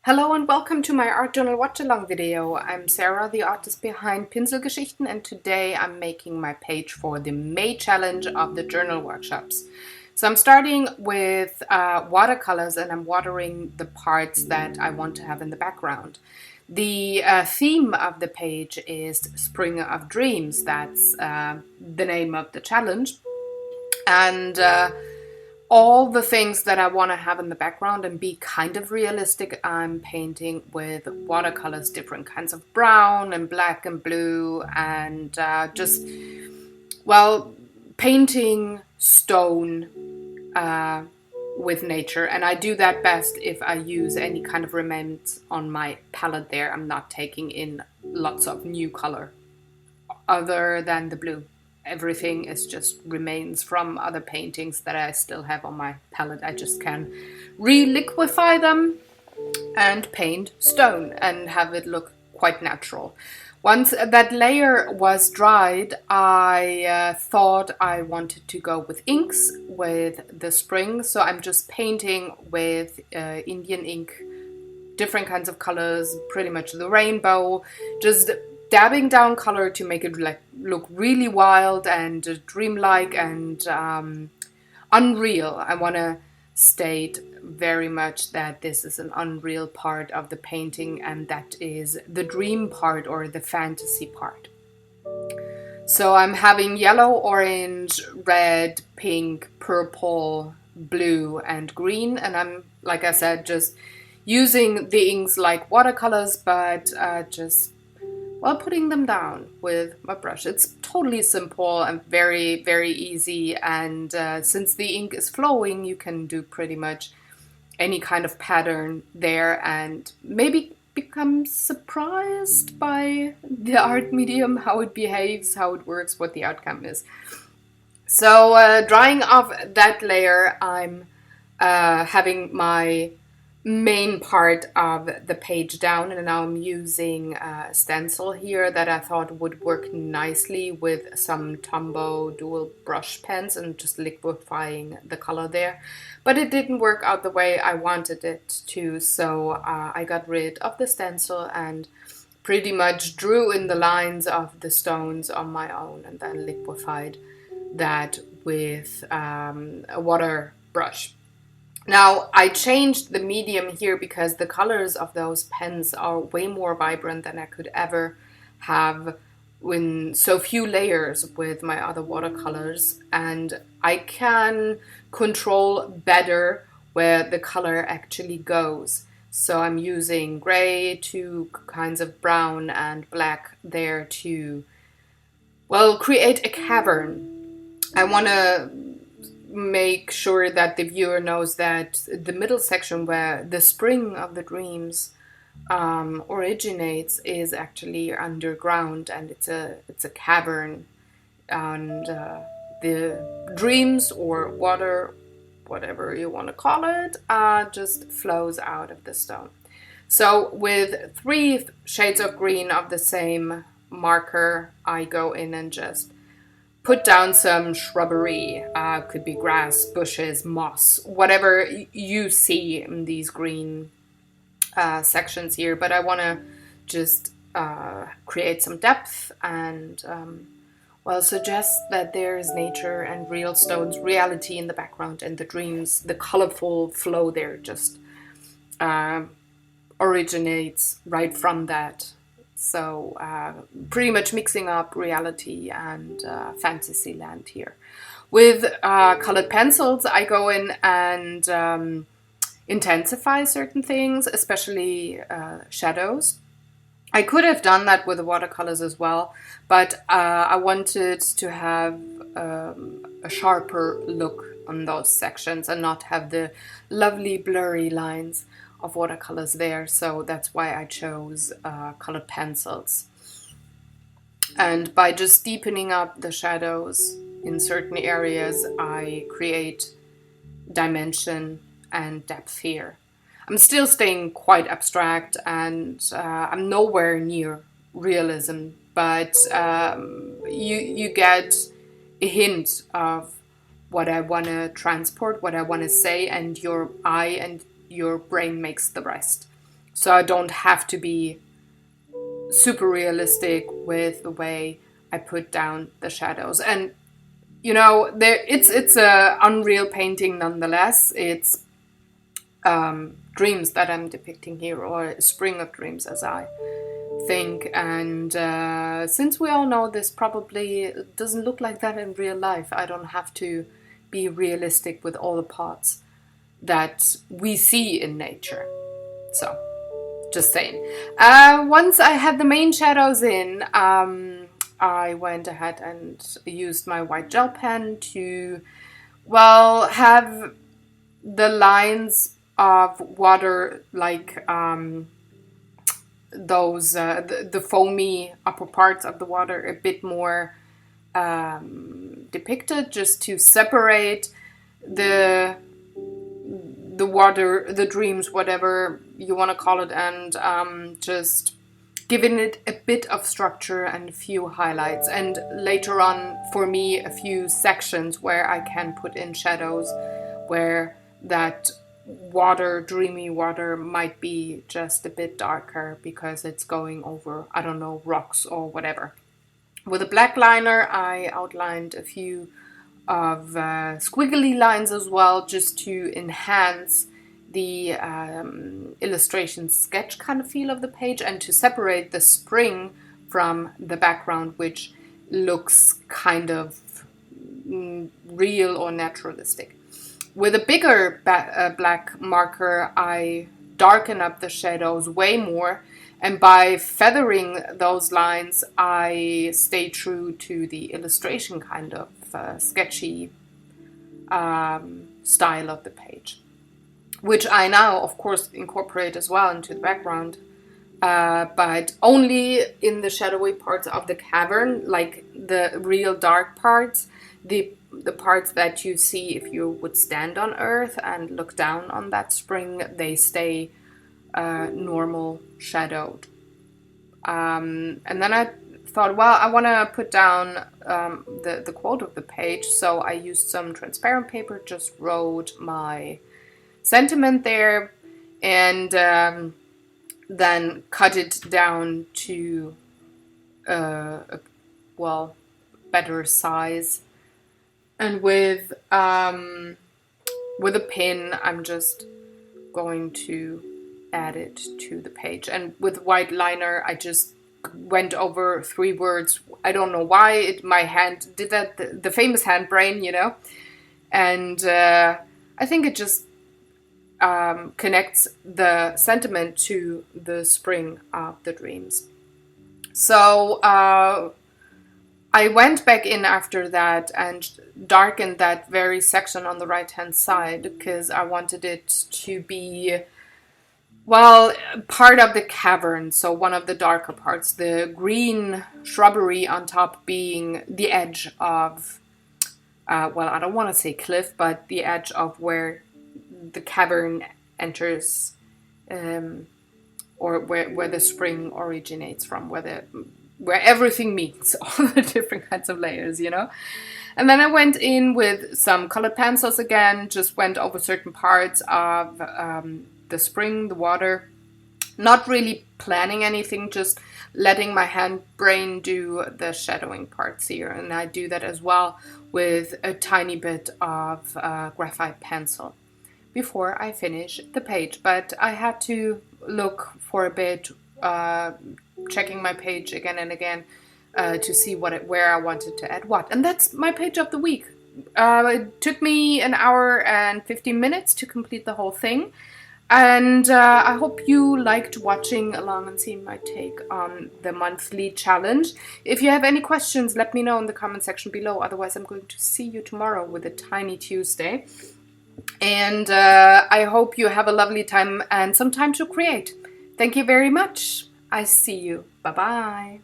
Hello and welcome to my art journal watch-along video. I'm Sarah, the artist behind Pinselgeschichten, and today I'm making my page for the May challenge of the journal workshops. So I'm starting with watercolors, and I'm watering the parts that I want to have in the background. The theme of the page is Spring of Dreams. That's the name of the challenge. And all the things that I want to have in the background and be kind of realistic, I'm painting with watercolors, different kinds of brown and black and blue, and painting stone with nature. And I do that best if I use any kind of remains on my palette there. I'm not taking in lots of new color other than the blue. Everything is just remains from other paintings that I still have on my palette. I just can reliquify them and paint stone and have it look quite natural. Once that layer was dried, I thought I wanted to go with inks with the spring. So I'm just painting with Indian ink, different kinds of colors, pretty much the rainbow, just dabbing down color to make it look really wild and dreamlike and unreal. I want to state very much that this is an unreal part of the painting, and that is the dream part or the fantasy part. So I'm having yellow, orange, red, pink, purple, blue, and green, and I'm, like I said, just using the inks like watercolors, but putting them down with my brush. It's totally simple and very, very easy. And since the ink is flowing, you can do pretty much any kind of pattern there and maybe become surprised by the art medium, how it behaves, how it works, what the outcome is. So drying off that layer, I'm having my main part of the page down, and now I'm using a stencil here that I thought would work nicely with some Tombow dual brush pens and just liquefying the color there, but it didn't work out the way I wanted it to, so I got rid of the stencil and pretty much drew in the lines of the stones on my own and then liquefied that with a water brush. Now, I changed the medium here because the colors of those pens are way more vibrant than I could ever have in so few layers with my other watercolors, and I can control better where the color actually goes. So I'm using gray, two kinds of brown and black there to, create a cavern. I want to make sure that the viewer knows that the middle section where the spring of the dreams originates is actually underground, and it's a cavern, and the dreams or water, whatever you want to call it, just flows out of the stone. So with 3 shades of green of the same marker, I go in and just put down some shrubbery, could be grass, bushes, moss, whatever you see in these green sections here. But I want to just create some depth and, suggest that there is nature and real stones, reality in the background, and the dreams, the colorful flow there just originates right from that. So pretty much mixing up reality and fantasy land here. With colored pencils, I go in and intensify certain things, especially shadows. I could have done that with the watercolors as well, but I wanted to have a sharper look on those sections and not have the lovely blurry lines of watercolors there, so that's why I chose colored pencils. And by just deepening up the shadows in certain areas, I create dimension and depth here. I'm still staying quite abstract, and I'm nowhere near realism, but you get a hint of what I want to transport, what I want to say, and your eye and your brain makes the rest. So I don't have to be super realistic with the way I put down the shadows. And you know, it's a unreal painting nonetheless. It's dreams that I'm depicting here, or a spring of dreams, as I think. And since we all know this probably doesn't look like that in real life, I don't have to be realistic with all the parts that we see in nature. So, just saying. Once I had the main shadows in, I went ahead and used my white gel pen to, well, have the lines of water, like the foamy upper parts of the water, a bit more depicted, just to separate the water, the dreams, whatever you want to call it, and just giving it a bit of structure and a few highlights. And later on, for me, a few sections where I can put in shadows, where that water, dreamy water, might be just a bit darker because it's going over, I don't know, rocks or whatever. With a black liner, I outlined a few of squiggly lines as well, just to enhance the illustration sketch kind of feel of the page, and to separate the spring from the background, which looks kind of real or naturalistic. With a bigger black marker, I darken up the shadows way more, and by feathering those lines, I stay true to the illustration kind of sketchy style of the page, which I now, of course, incorporate as well into the background, but only in the shadowy parts of the cavern, like the real dark parts, the parts that you see if you would stand on Earth and look down on that spring, they stay normal shadowed. And then I thought, well, I want to put down the quote of the page, so I used some transparent paper, just wrote my sentiment there, and then cut it down to a better size. And with a pin, I'm just going to add it to the page. And with white liner, I just went over 3 words. I don't know why my hand did that, the famous hand brain, you know. And I think it just connects the sentiment to the spring of the dreams. So I went back in after that and darkened that very section on the right hand side, because I wanted it to be, well, part of the cavern, so one of the darker parts, the green shrubbery on top being the edge of, well, I don't want to say cliff, but the edge of where the cavern enters, or where the spring originates from, where everything meets, all the different kinds of layers, you know. And then I went in with some colored pencils again, just went over certain parts of the spring, the water, not really planning anything, just letting my hand brain do the shadowing parts here. And I do that as well with a tiny bit of graphite pencil before I finish the page. But I had to look for a bit, checking my page again and again to see where I wanted to add what. And that's my page of the week. It took me 1 hour and 15 minutes to complete the whole thing. And I hope you liked watching along and seeing my take on the monthly challenge. If you have any questions, let me know in the comment section below. Otherwise, I'm going to see you tomorrow with a Tiny Tuesday. And I hope you have a lovely time and some time to create. Thank you very much. I see you. Bye-bye.